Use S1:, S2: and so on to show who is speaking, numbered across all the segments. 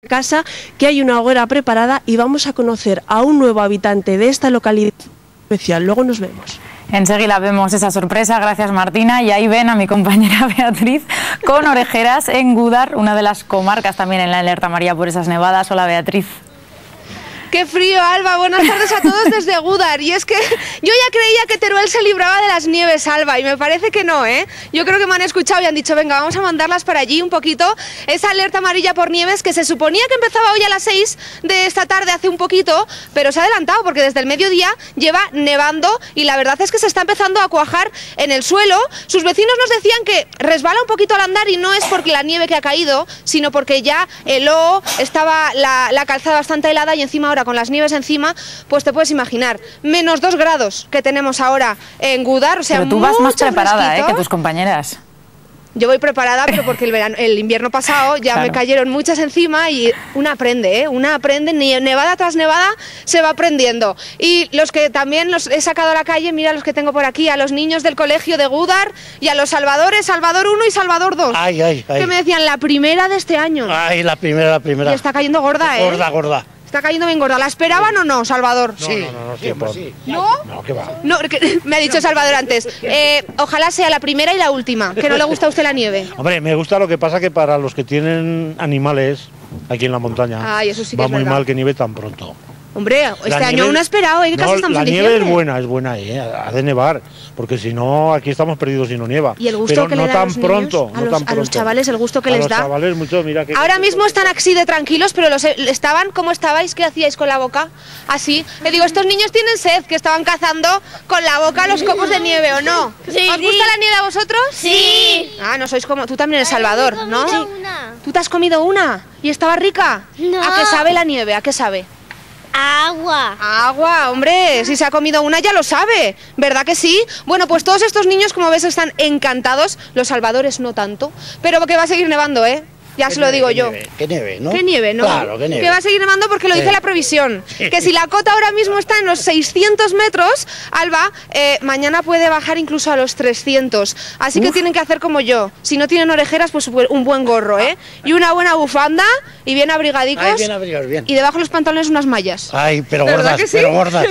S1: casa, que hay una hoguera preparada y vamos a conocer a un nuevo habitante de esta localidad especial. Luego nos vemos.
S2: Enseguida vemos esa sorpresa, gracias Martina, y ahí ven a mi compañera Beatriz con orejeras en Gúdar, una de las comarcas también en la alerta amarilla por esas nevadas. Hola Beatriz.
S3: ¡Qué frío, Alba! Buenas tardes a todos desde Gúdar. Y es que yo ya creía que Teruel se libraba de las nieves, Alba, y me parece que no, ¿eh? Yo creo que me han escuchado y han dicho, venga, vamos a mandarlas para allí un poquito. Esa alerta amarilla por nieves que se suponía que empezaba hoy a las 6 de esta tarde, hace un poquito, pero se ha adelantado porque desde el mediodía lleva nevando y la verdad es que se está empezando a cuajar en el suelo. Sus vecinos nos decían que resbala un poquito al andar y no es porque la nieve que ha caído, sino porque ya heló, estaba la calzada bastante helada y encima ahora con las nieves encima, pues te puedes imaginar, menos 2 grados que tenemos ahora en Gúdar, o sea,
S2: pero tú vas más preparada que tus compañeras.
S3: Yo voy preparada, pero porque el invierno pasado ya me cayeron muchas encima y una aprende, nevada tras nevada se va aprendiendo. Y los que también los he sacado a la calle, mira los que tengo por aquí, a los niños del colegio de Gúdar y a los salvadores, Salvador 1 y Salvador 2. Que me decían, la primera de este año.
S4: Ay, la primera.
S3: Y está cayendo gorda, ¿eh?
S4: Gorda.
S3: Está cayendo bien gorda. ¿La esperaban o no, Salvador?
S4: No, siempre sí.
S3: ¿No?
S4: No, ¿qué va?
S3: No, me ha dicho Salvador antes. Ojalá sea la primera y la última, que no le gusta a usted la nieve.
S4: Hombre, me gusta, lo que pasa que para los que tienen animales aquí en la montaña,
S3: eso sí que
S4: va
S3: es
S4: muy
S3: verdad.
S4: mal que nieve tan pronto.
S3: Hombre, este año aún ha esperado, ¿eh? Casi estamos en diciembre.
S4: La nieve es buena, ha de nevar, porque si no, aquí estamos perdidos si no nieva.
S3: Y el gusto
S4: pero
S3: que
S4: no
S3: le da
S4: tan pronto,
S3: a los chavales, el gusto que les da.
S4: A los chavales mucho, mira que...
S3: Ahora mismo están así de tranquilos, pero estaban, ¿cómo estabais? ¿Qué hacíais con la boca? Así. Le digo, estos niños tienen sed, que estaban cazando con la boca los copos de nieve, ¿o no?
S5: Sí.
S3: ¿Os gusta la nieve a vosotros?
S5: Sí.
S3: Ah, no sois como... Tú también eres Salvador, ¿no?
S5: Sí.
S3: ¿Tú te has comido una? ¿Y estaba rica?
S5: No.
S3: ¿A qué sabe la nieve? ¿A qué sabe?
S5: Agua.
S3: Agua, hombre, si se ha comido una ya lo sabe, ¿verdad que sí? Bueno, pues todos estos niños, como ves, están encantados, los salvadores no tanto, pero que va a seguir nevando, ¿eh? Ya se lo digo yo.
S4: ¿Qué nieve, no?
S3: ¿Qué nieve, no?
S4: Claro, qué nieve.
S3: Que va a seguir nevando porque lo dice la previsión. Que si la cota ahora mismo está en los 600 metros, Alba, mañana puede bajar incluso a los 300. Así que tienen que hacer como yo. Si no tienen orejeras, pues un buen gorro, ¿eh? Y una buena bufanda y bien abrigadicos.
S4: Ay, bien abrigados, bien.
S3: Y debajo de los pantalones unas mallas.
S4: Ay, pero
S3: ¿verdad
S4: gordas,
S3: que sí?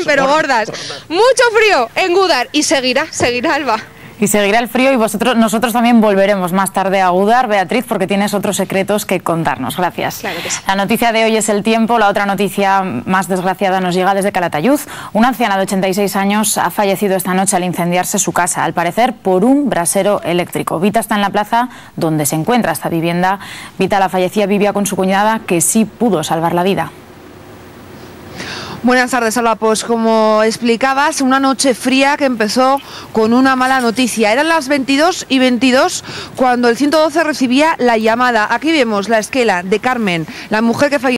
S4: pero gordas.
S3: Mucho frío en Gúdar y seguirá Alba.
S2: Y seguirá el frío y nosotros también volveremos más tarde a Gúdar, Beatriz, porque tienes otros secretos que contarnos. Gracias.
S3: Claro que sí.
S2: La noticia de hoy es el tiempo. La otra noticia más desgraciada nos llega desde Calatayud. Una anciana de 86 años ha fallecido esta noche al incendiarse su casa, al parecer por un brasero eléctrico. Vita está en la plaza donde se encuentra esta vivienda. Vita, la fallecida, vivía con su cuñada, que sí pudo salvar la vida.
S6: Buenas tardes, Alba. Pues como explicabas, una noche fría que empezó con una mala noticia. Eran las 22:22 cuando el 112 recibía la llamada. Aquí vemos la esquela de Carmen, la mujer que falleció.